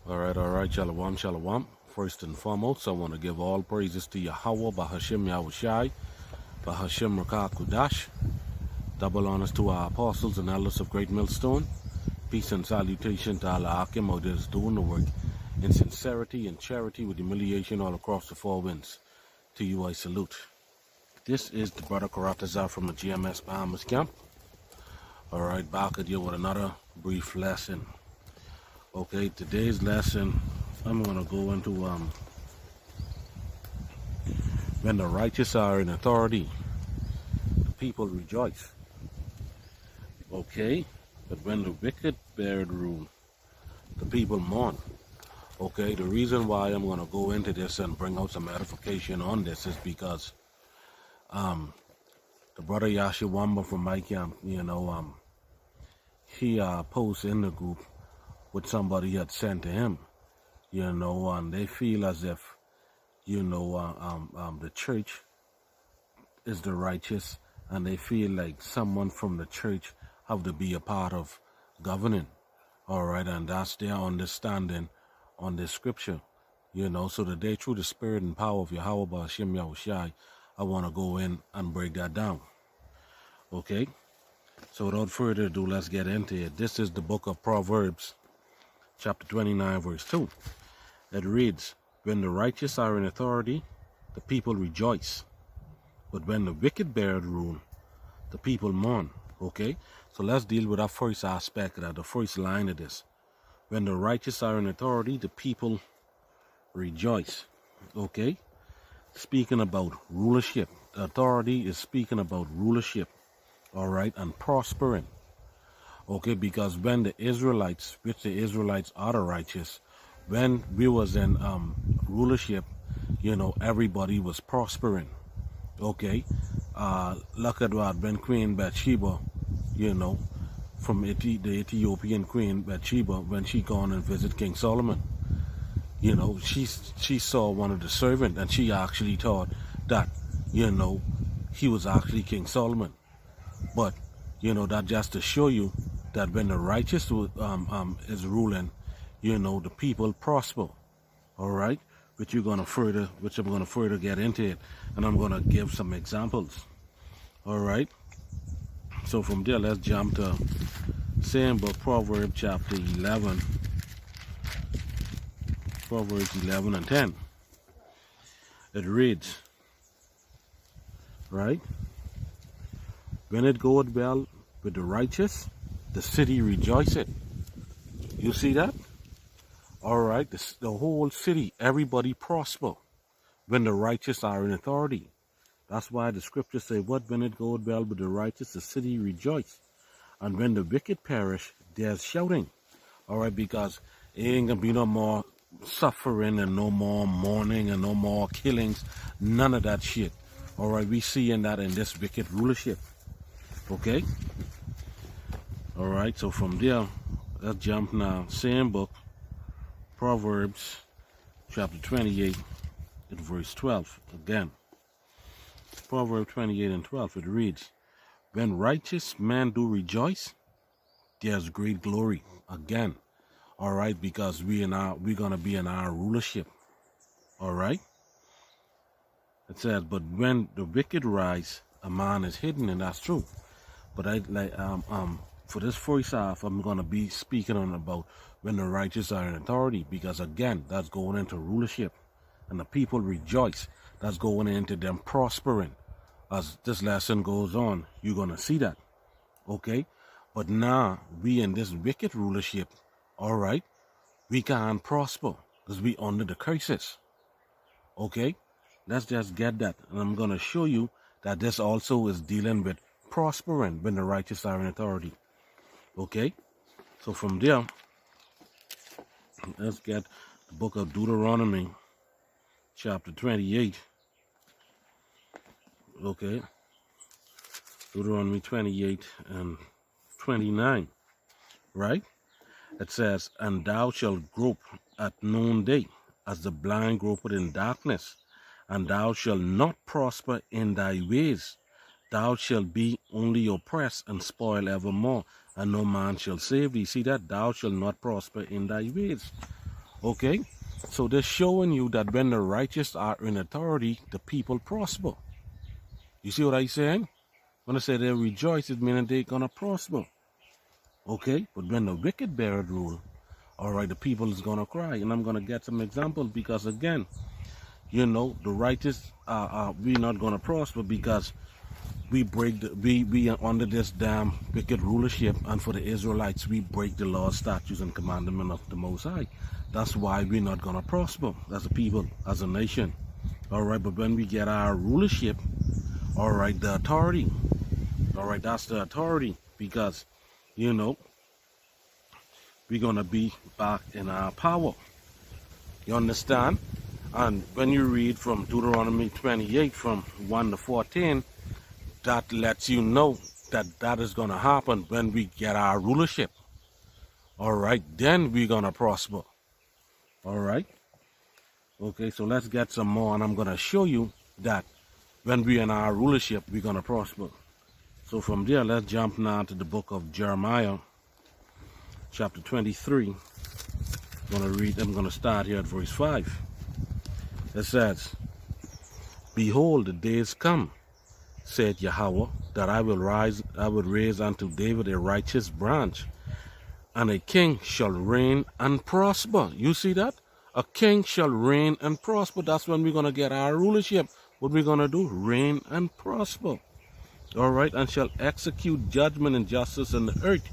All right, Shalom, Shalom. First and foremost, I want to give all praises to Yahweh, Bahashim Yahushai, Bahashim Rakah Kudash. Double honors to our apostles and elders of Great Millstone. Peace and salutation to Allah Akim out there is doing the work in sincerity and charity with humiliation all across the four winds. To you I salute. This is the brother chaarawthza from the GMS Bahamas camp. All right, back at you with another brief lesson. Okay, today's lesson, I'm going to go into when the righteous are in authority, the people rejoice. Okay, but when the wicked bear rule, the people mourn. Okay, the reason why I'm going to go into this and bring out some edification on this is because the brother YASHAWAN-BAN from my camp, he posts in the group what somebody had sent to him, and they feel as if, the church is the righteous, and they feel like someone from the church have to be a part of governing, all right, and that's their understanding on this scripture, so today through the spirit and power of Yahweh Bahashim Yahushai, I want to go in and break that down, okay? So without further ado, let's get into it. This is the book of Proverbs, chapter 29, verse 2. It reads, when the righteous are in authority, the people rejoice. But when the wicked bear rule, the people mourn. Okay? So let's deal with that first aspect of that, the first line of this. When the righteous are in authority, the people rejoice. Okay? Speaking about rulership. Authority is speaking about rulership. All right? And prospering. Okay, because when the Israelites, which the Israelites are the righteous, when we was in rulership, everybody was prospering. Okay, look at what when Queen Bathsheba, from the Ethiopian Queen Bathsheba, when she gone and visit King Solomon, she saw one of the servants and she actually thought that, he was actually King Solomon. But, that just to show you that when the righteous is ruling, the people prosper. All right, which I'm gonna further get into it, and I'm gonna give some examples. All right. So from there, let's jump to same book, Proverbs chapter 11, Proverbs 11 and 10. It reads, right? When it goeth well with the righteous, the city rejoiceth. You see that? All right, the whole city, everybody prosper when the righteous are in authority. That's why the scriptures say, what when it goeth well with the righteous, the city rejoice. And when the wicked perish, there's shouting. All right, because it ain't going to be no more suffering and no more mourning and no more killings. None of that shit. All right, we seeing that in this wicked rulership. Okay? All right, so from there, let's jump now. Same book, Proverbs, chapter 28, and verse 12. Again, Proverbs 28 and 12, it reads, when righteous men do rejoice, there's great glory. Again, all right, because we're going to be in our rulership. All right? It says, but when the wicked rise, a man is hidden, and that's true. But for this first half, I'm going to be speaking on about when the righteous are in authority, because again, that's going into rulership, and the people rejoice. That's going into them prospering. As this lesson goes on, you're going to see that. Okay? But now, we in this wicked rulership, all right, we can't prosper because we under the curses. Okay? Let's just get that. And I'm going to show you that this also is dealing with prospering when the righteous are in authority. Okay, so from there, let's get the book of Deuteronomy, chapter 28. Okay, Deuteronomy 28 and 29, right? It says, and thou shalt grope at noonday, as the blind gropeth in darkness, and thou shalt not prosper in thy ways. Thou shalt be only oppressed and spoil evermore, and no man shall save thee. See that? Thou shalt not prosper in thy ways. Okay? So they're showing you that when the righteous are in authority, the people prosper. You see what I'm saying? When I say they rejoice, it means they're going to prosper. Okay? But when the wicked bear rule, all right, the people is going to cry. And I'm going to get some examples because, again, you know, the righteous we're not going to prosper because we we are under this damn wicked rulership, and for the Israelites we break the laws, statutes, and commandment of the Most High. That's why we're not gonna prosper as a people, as a nation. All right, but when we get our rulership, all right, the authority, all right, that's the authority, because you know we're gonna be back in our power. You understand? And when you read from Deuteronomy 28 from 1 to 14, that lets you know that that is going to happen when we get our rulership. All right, then we're going to prosper. All right. Okay, so let's get some more, and I'm going to show you that when we're in our rulership, we're going to prosper. So from there, let's jump now to the book of Jeremiah, chapter 23. I'm going to start here at verse 5. It says, "Behold, the days come, said Yahweh, that I will raise unto David a righteous branch, and a king shall reign and prosper." You see that? A king shall reign and prosper. That's when we're going to get our rulership. What we're going to do? Reign and prosper. All right? And shall execute judgment and justice in the earth.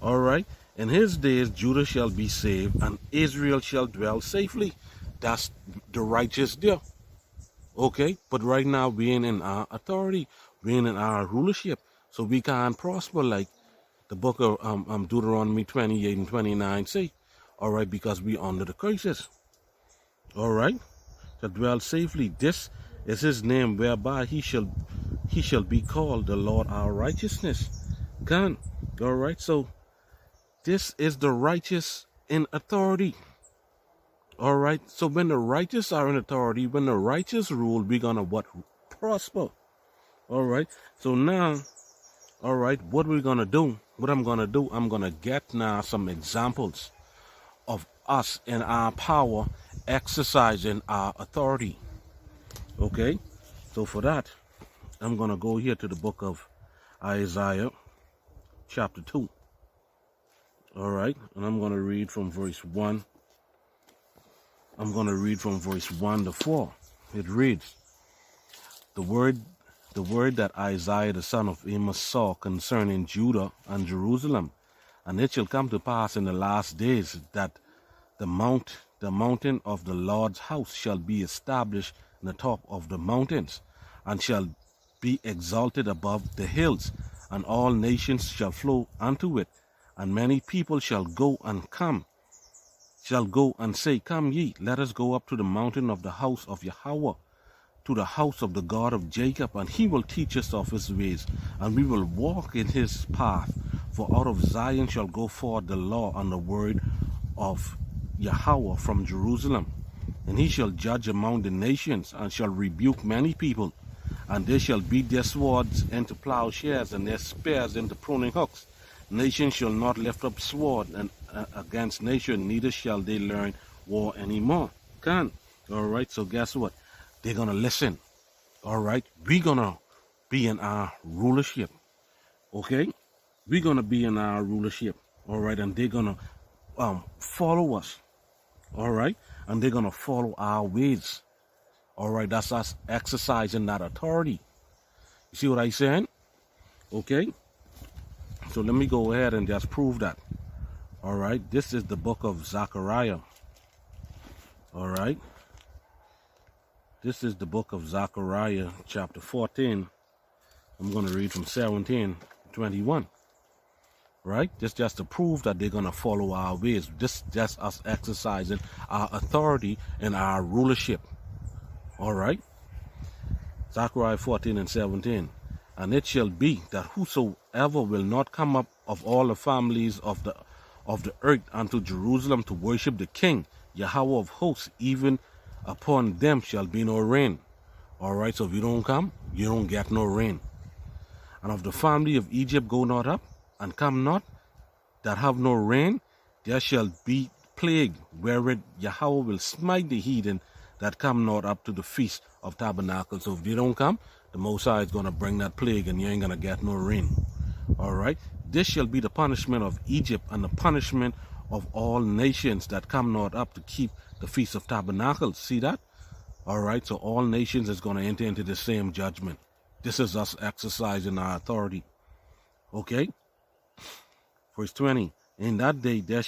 All right? In his days Judah shall be saved, and Israel shall dwell safely. That's the righteous there. Okay, but right now being in our authority, being in our rulership, so we can't prosper like the book of Deuteronomy 28 and 29 say. All right, because we under the curses. All right, to dwell safely. This is his name, whereby he shall be called the Lord our righteousness. Gone. All right, so this is the righteous in authority. All right, so when the righteous are in authority, when the righteous rule, we're gonna what? Prosper. All right, so now, all right, what we're gonna do, what I'm gonna do, I'm gonna get now some examples of us in our power exercising our authority. Okay, so for that, I'm gonna go here to the book of Isaiah, chapter 2. All right, and I'm gonna read from verse 1. I'm going to read from verse 1 to 4. It reads, the word that Isaiah the son of Amos saw concerning Judah and Jerusalem. And it shall come to pass in the last days that the mountain of the Lord's house shall be established in the top of the mountains, and shall be exalted above the hills, and all nations shall flow unto it, and many people shall go and say, Come ye, let us go up to the mountain of the house of Yahweh, to the house of the God of Jacob, and he will teach us of his ways, and we will walk in his path. For out of Zion shall go forth the law and the word of Yahweh from Jerusalem. And he shall judge among the nations, and shall rebuke many people, and they shall beat their swords into plowshares, and their spears into pruning hooks. Nation shall not lift up sword and against nation, neither shall they learn war anymore. Can. All right, so guess what? They're going to listen. All right, we're going to be in our rulership. Okay, we're going to be in our rulership. All right, and they're going to follow us. All right, and they're going to follow our ways. All right, that's us exercising that authority. You see what I'm saying? Okay, so let me go ahead and just prove that. All right, this is the book of Zechariah. All right, this is the book of Zechariah, chapter 14. I'm going to read from 17 to 21. Right, this just to prove that they're going to follow our ways. This just us exercising our authority and our rulership. All right, Zechariah 14 and 17. And it shall be that whosoever will not come up of all the families of the earth unto Jerusalem to worship the King, Yahweh of hosts, even upon them shall be no rain. All right, so if you don't come, you don't get no rain. And of the family of Egypt go not up, and come not, that have no rain, there shall be plague wherewith Yahweh will smite the heathen that come not up to the feast of tabernacles. So if they don't come, the Most High is going to bring that plague and you ain't going to get no rain. All right. This shall be the punishment of Egypt and the punishment of all nations that come not up to keep the feast of tabernacles. See that? All right. So all nations is going to enter into the same judgment. This is us exercising our authority. Okay. Verse 20. In that day there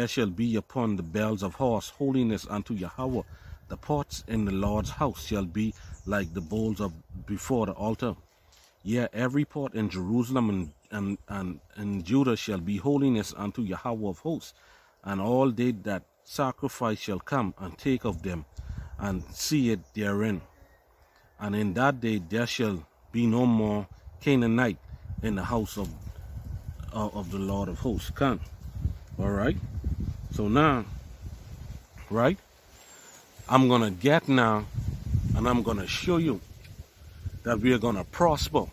shall be upon the bells of horse holiness unto Yahweh. The pots in the Lord's house shall be like the bowls of before the altar. Yea, every pot in Jerusalem and Judah shall be holiness unto Yahweh of hosts. And all they that sacrifice shall come and take of them and see it therein. And in that day there shall be no more Canaanite in the house of the Lord of hosts. Come. All right. So now, right, I'm going to get now and I'm going to show you that we are going to prosper.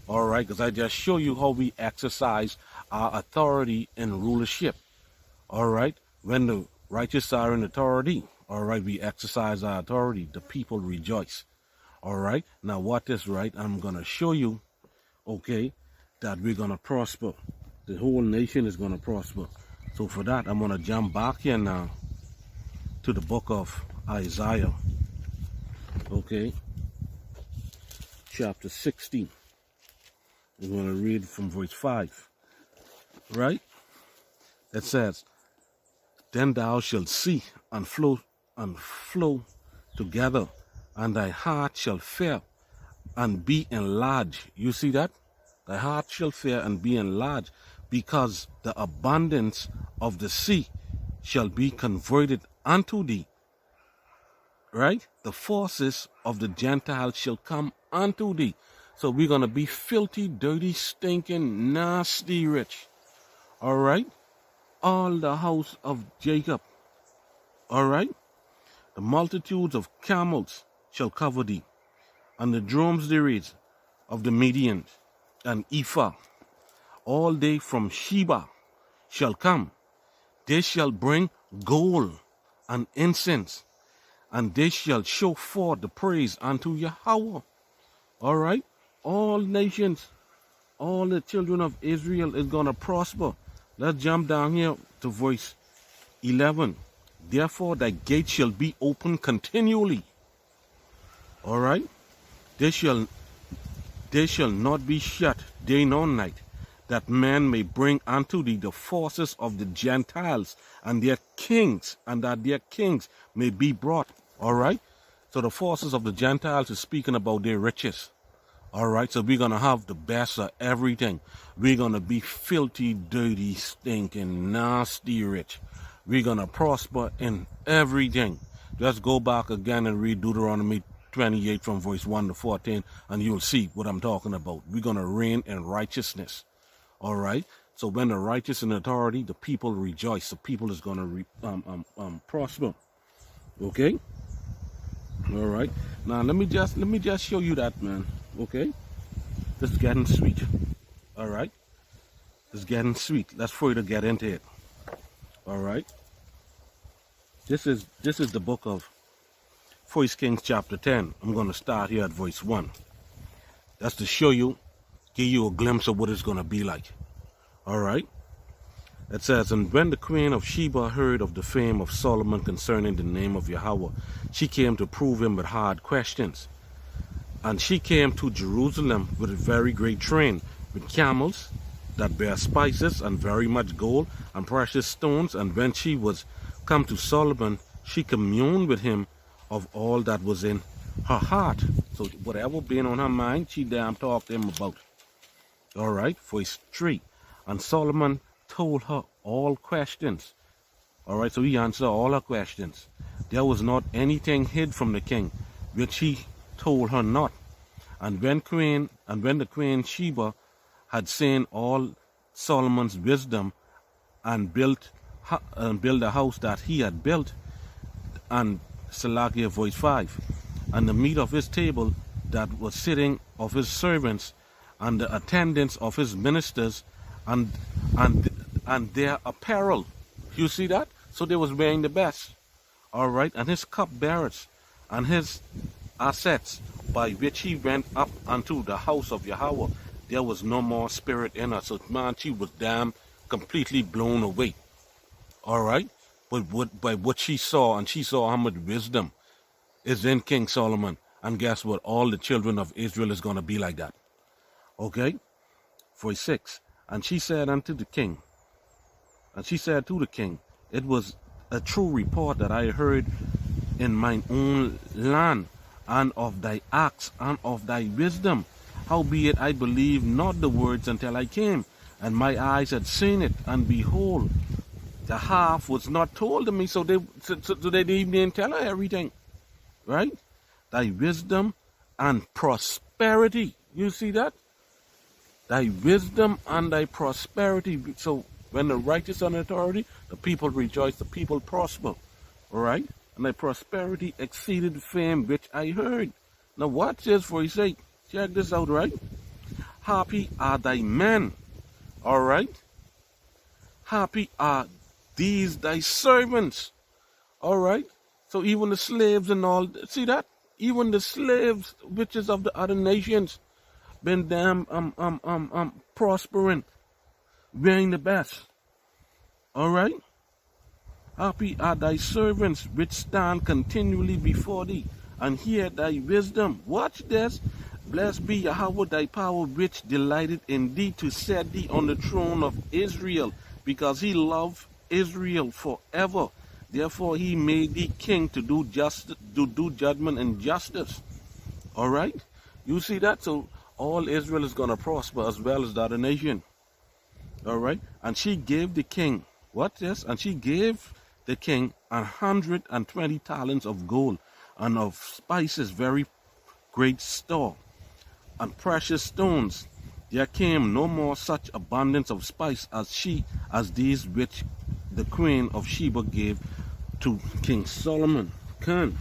All right. Because I just show you how we exercise our authority and rulership. All right. When the righteous are in authority, all right, we exercise our authority. The people rejoice. All right. Now what is right? I'm going to show you, okay, that we're going to prosper. The whole nation is going to prosper. So for that, I'm going to jump back here now to the book of Isaiah. Okay. Chapter 16. I'm going to read from verse 5. Right? It says, Then thou shalt see and flow together, and thy heart shall fear and be enlarged. You see that? Thy heart shall fear and be enlarged, because the abundance of the sea shall be converted unto thee. Right? The forces of the Gentiles shall come unto thee. So we're going to be filthy, dirty, stinking, nasty rich. All right? All the house of Jacob. All right? The multitudes of camels shall cover thee, and the dromedaries of the Medians and Ephah. All they from Sheba shall come. They shall bring gold and incense, and they shall show forth the praise unto Yahweh. All right? All nations, all the children of Israel is going to prosper. Let's jump down here to verse 11. Therefore thy gate shall be open continually. All right? They shall not be shut day nor night, that man may bring unto thee the forces of the Gentiles and their kings, and that their kings may be brought. All right? So the forces of the Gentiles is speaking about their riches. All right? So we're going to have the best of everything. We're going to be filthy, dirty, stinking, nasty rich. We're going to prosper in everything. Just go back again and read Deuteronomy 28 from verse 1 to 14, and you'll see what I'm talking about. We're going to reign in righteousness. All right? So when the righteous in authority, the people rejoice. The people is going to prosper. Okay? All right? Now let me just show you that, man. Okay? This is getting sweet. All right? It's getting sweet. Let's further get into it. All right? This is the book of 1 Kings chapter 10. I'm going to start here at verse 1. That's to show you, give you a glimpse of what it's going to be like. All right? It says, And when the queen of Sheba heard of the fame of Solomon concerning the name of Yahweh, she came to prove him with hard questions. And she came to Jerusalem with a very great train, with camels that bear spices and very much gold and precious stones. And when she was come to Solomon, she communed with him of all that was in her heart. So whatever been on her mind, she damn talked to him about. All right, verse 3. And Solomon told her all questions. All right, so he answered all her questions. There was not anything hid from the king, which he told her not. And when the queen Sheba had seen all Solomon's wisdom and built a house that he had built, and Salakia verse 5, and the meat of his table that was sitting of his servants, and the attendants of his ministers, and their apparel. You see that? So they was wearing the best. All right. And his cupbearers and his assets by which he went up unto the house of Yahweh, there was no more spirit in her. So man, she was damn completely blown away. All right. But by what she saw, and she saw how much wisdom is in King Solomon. And guess what? All the children of Israel is going to be like that. Okay? Verse 6. And she said unto the king, and she said to the king, it was a true report that I heard in mine own land, and of thy acts, and of thy wisdom. Howbeit I believed not the words until I came, and my eyes had seen it, and behold, the half was not told to me. So they didn't tell her everything. Right? Thy wisdom and prosperity. You see that? Thy wisdom and thy prosperity. So when the righteous are in authority, the people rejoice, the people prosper. All right? And thy prosperity exceeded fame which I heard. Now watch this for his sake. Check this out, right? Happy are thy men. All right? Happy are these thy servants. All right? So even the slaves and all, see that? Even the slaves, which is of the other nations, been damn prospering, wearing the best. All right? Happy are thy servants which stand continually before thee, and hear thy wisdom. Watch this. Blessed be Yahweh thy power, which delighted in thee to set thee on the throne of Israel, because he loved Israel forever. Therefore he made thee king to do justice, to do judgment and justice. All right? You see that? So all Israel is going to prosper as well as the other nation. All right? And she gave the king, what this? And she gave the king 120 talents of gold, and of spices very great store, and precious stones. There came no more such abundance of spice as these which the queen of Sheba gave to King Solomon. Can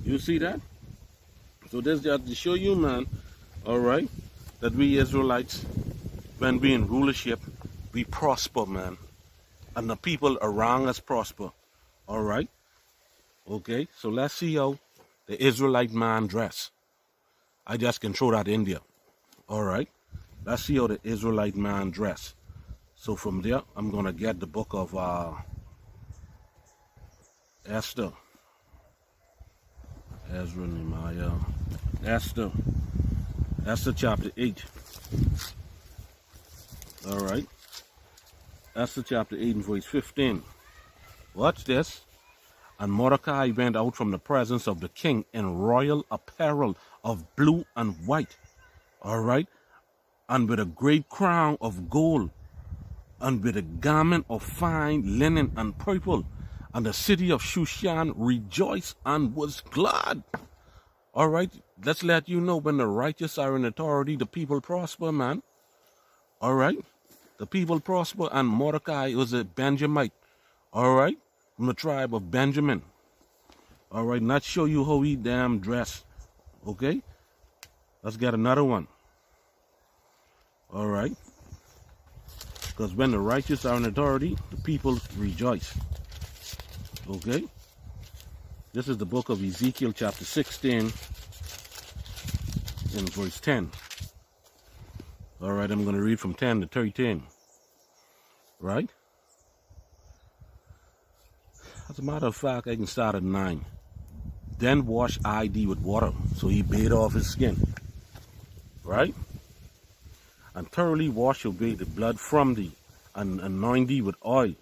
you see that? So this just to show you, man, all right, that we Israelites, when we in rulership, we prosper, man, and the people around us prosper. All right? Okay, so let's see how the Israelite man dress. I just can throw that in there. All right? Let's see how the Israelite man dress. So from there, I'm going to get the book of Esther. Ezra, Nehemiah. Esther. Esther chapter 8. All right? Esther chapter 8 and verse 15. Watch this. And Mordecai went out from the presence of the king in royal apparel of blue and white, all right, and with a great crown of gold, and with a garment of fine linen and purple. And the city of Shushan rejoiced and was glad. All right, let's let you know, when the righteous are in authority, the people prosper, man. All right, the people prosper. And Mordecai was a Benjamite, all right, from the tribe of Benjamin. All right, not show you how he damn dressed. Okay, let's get another one. All right, because when the righteous are in authority, the people rejoice. Okay, this is the book of Ezekiel chapter 16 in verse 10. All right, I'm going to read from 10 to 13. Right? As a matter of fact, I can start at 9. Then wash I thee with water. So he bathed off his skin. Right? And thoroughly wash away the blood from thee, and anoint thee with oil.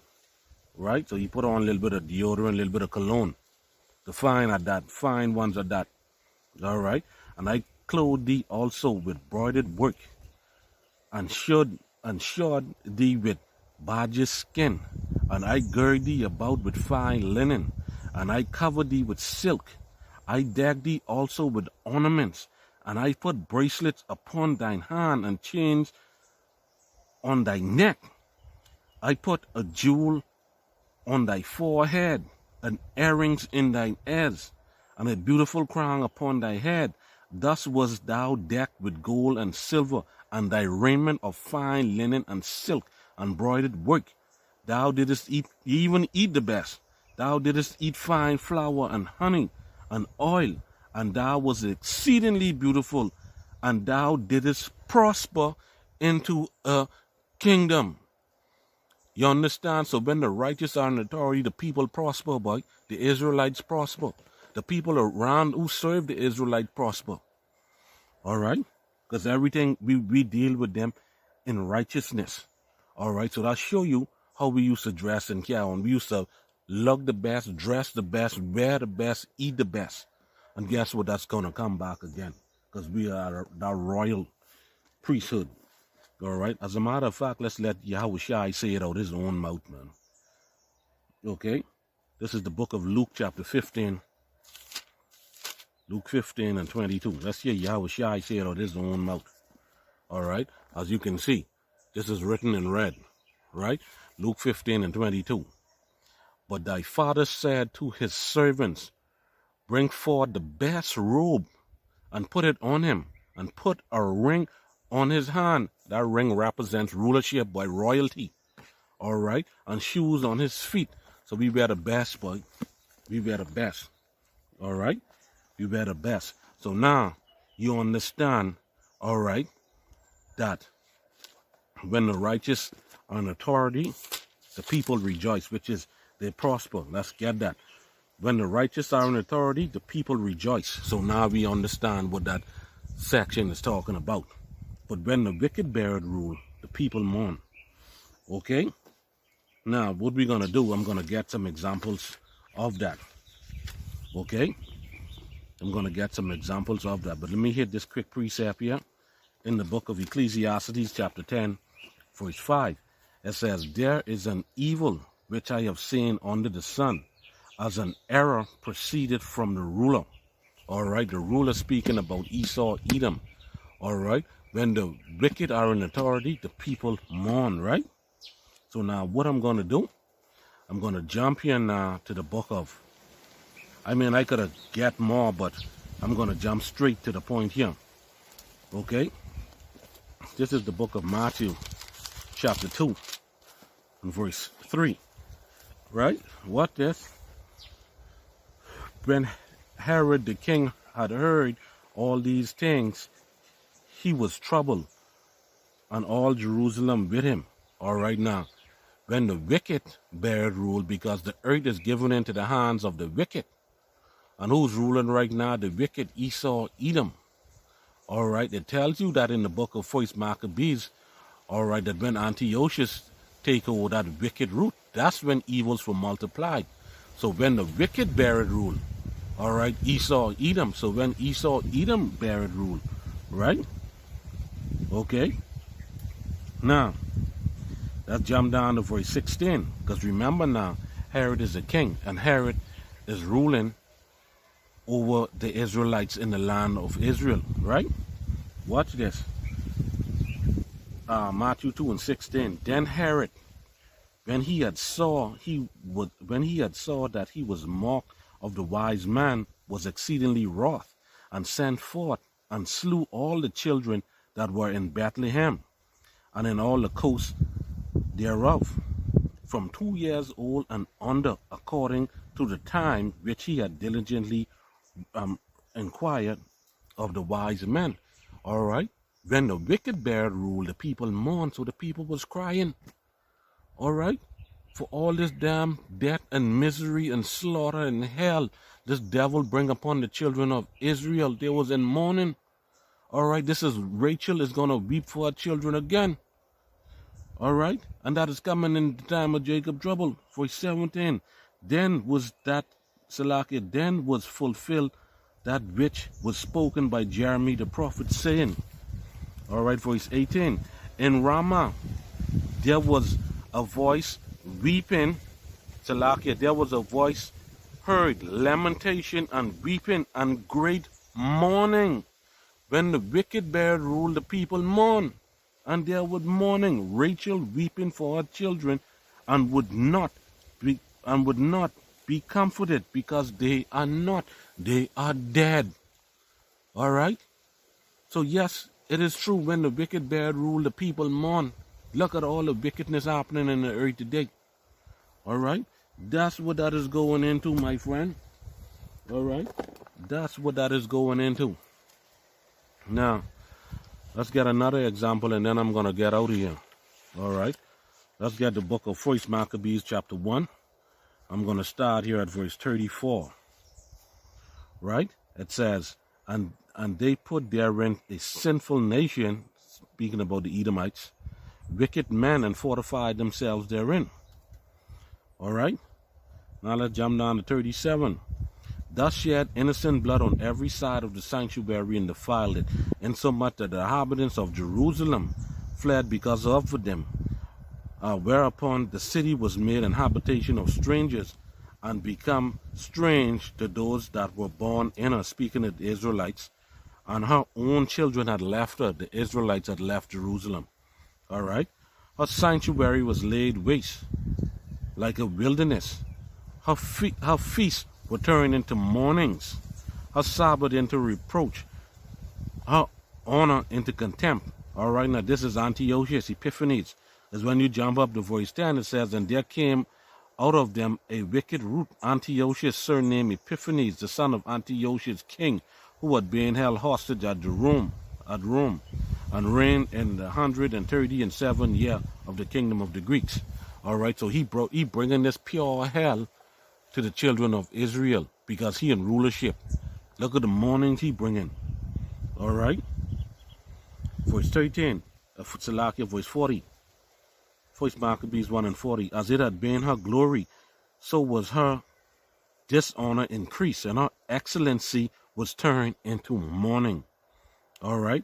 Right? So he put on a little bit of deodorant, a little bit of cologne. The fine are that, fine ones are that. All right? And I clothe thee also with broidered work, and shod thee with badger's skin, and I gird thee about with fine linen, and I cover thee with silk. I deck thee also with ornaments, and I put bracelets upon thine hand, and chains on thy neck. I put a jewel on thy forehead, and earrings in thine ears, and a beautiful crown upon thy head. Thus wast thou decked with gold and silver, and thy raiment of fine linen and silk and broidered work. Thou didst eat, even eat the best. Thou didst eat fine flour and honey and oil, and thou was exceedingly beautiful, and thou didst prosper into a kingdom. You understand? So when the righteous are in authority, the people prosper, boy. The Israelites prosper. The people around who serve the Israelite prosper. All right? Because everything, we deal with them in righteousness. All right? So I'll show you how we used to dress in Qam. We used to look the best, dress the best, wear the best, eat the best. And guess what? That's going to come back again. Because we are the royal priesthood. All right? As a matter of fact, let's let Yahushua say it out his own mouth, man. Okay? This is the book of Luke chapter 15. Luke 15 and 22. Let's hear Yahushua say it out his own mouth. All right? As you can see, this is written in red. Right? Luke 15 and 22. But thy father said to his servants, bring forth the best robe and put it on him, and put a ring on his hand. That ring represents rulership by royalty. All right? And shoes on his feet. So we wear the best, boy. We wear the best. All right? We wear the best. So now you understand, all right, that when the righteous are in authority, the people rejoice, which is they prosper. Let's get that. When the righteous are in authority, the people rejoice. So now we understand what that section is talking about. But when the wicked bear rule, the people mourn. Okay? Now, what we're going to do, I'm going to get some examples of that. Okay? I'm going to get some examples of that. But let me hit this quick precept here. In the book of Ecclesiastes, chapter 10, verse 5, it says, there is an evil which I have seen under the sun, as an error proceeded from the ruler. All right, the ruler speaking about Esau, Edom. All right, when the wicked are in authority, the people mourn, right? So now what I'm going to do, I'm going to jump here now to the book of, I mean, I could have get more, but I'm going to jump straight to the point here. Okay, this is the book of Matthew, chapter 2, and verse 3. Right? What this? When Herod the king had heard all these things, he was troubled, and all Jerusalem with him. All right, now, when the wicked bear rule, because the earth is given into the hands of the wicked. And who's ruling right now? The wicked Esau, Edom. All right, it tells you that in the book of First Maccabees, all right, that when Antiochus take over that wicked root, that's when evils were multiplied. So when the wicked bear rule, all right, Esau, Edom. So when Esau, Edom bear rule, right? Okay. Now, let's jump down to verse 16. Because remember now, Herod is a king. And Herod is ruling over the Israelites in the land of Israel, right? Watch this. Matthew 2 and 16. Then Herod, when he had saw that he was mocked of the wise man, was exceedingly wroth, and sent forth and slew all the children that were in Bethlehem, and in all the coasts thereof, from 2 years old and under, according to the time which he had diligently inquired of the wise men. All right. When the wicked bear rule, the people mourned. So the people was crying. All right. For all this damn death and misery and slaughter and hell this devil bring upon the children of Israel. They was in mourning. All right. This is Rachel is going to weep for her children again. All right. And that is coming in the time of Jacob's trouble. Verse 17. Then was fulfilled that which was spoken by Jeremy the prophet, saying, all right, verse 18, in Ramah there was a voice weeping, Salakia, there was a voice heard, lamentation and weeping and great mourning. When the wicked bear rule, the people mourn, and there was mourning, Rachel weeping for her children, and would not be comforted, because they are dead. All right. So yes, it is true, when the wicked bear rule, the people mourn. Look at all the wickedness happening in the earth today. All right. That's what that is going into, my friend. All right. That's what that is going into. Now, let's get another example, and then I'm going to get out of here. All right. Let's get the book of 1 Maccabees chapter 1. I'm going to start here at verse 34. Right? It says, and they put therein a sinful nation, speaking about the Edomites, wicked men, and fortified themselves therein. All right? Now let's jump down to 37. Thus shed innocent blood on every side of the sanctuary and defiled it, insomuch that the inhabitants of Jerusalem fled because of them. Whereupon the city was made an habitation of strangers, and become strange to those that were born in her, speaking of the Israelites. And her own children had left her. The Israelites had left Jerusalem. All right? Her sanctuary was laid waste like a wilderness. Her feasts were turned into mournings. Her Sabbath into reproach. Her honor into contempt. All right, now this is Antiochus Epiphanes. Is when you jump up to verse 10, it says, and there came out of them a wicked root, Antiochus, surnamed Epiphanes, the son of Antiochus king, who had been held hostage at Rome, and reigned in the 137th year of the kingdom of the Greeks. All right, so he bringing this pure hell to the children of Israel because he in rulership. Look at the mournings he bringing. All right, verse 13, verse 40. 1 Maccabees 1 and 40. As it had been her glory, so was her dishonor increased, and her excellency was turned into mourning. All right.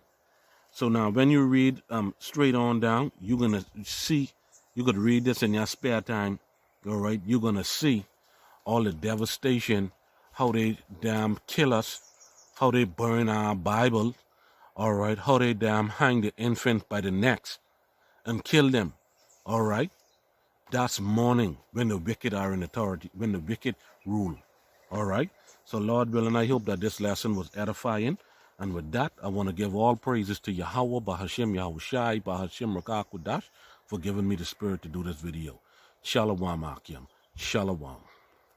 So now when you read straight on down, you're going to see, you could read this in your spare time. All right. You're going to see all the devastation, how they damn kill us, how they burn our Bible. All right. How they damn hang the infant by the necks and kill them. All right. That's mourning when the wicked are in authority, when the wicked rule. All right. So Lord willing, I hope that this lesson was edifying. And with that, I want to give all praises to Yahweh, Bahashim Yahushai, Bahashim Rakakudash, for giving me the spirit to do this video. Shalom Akim. Shalom.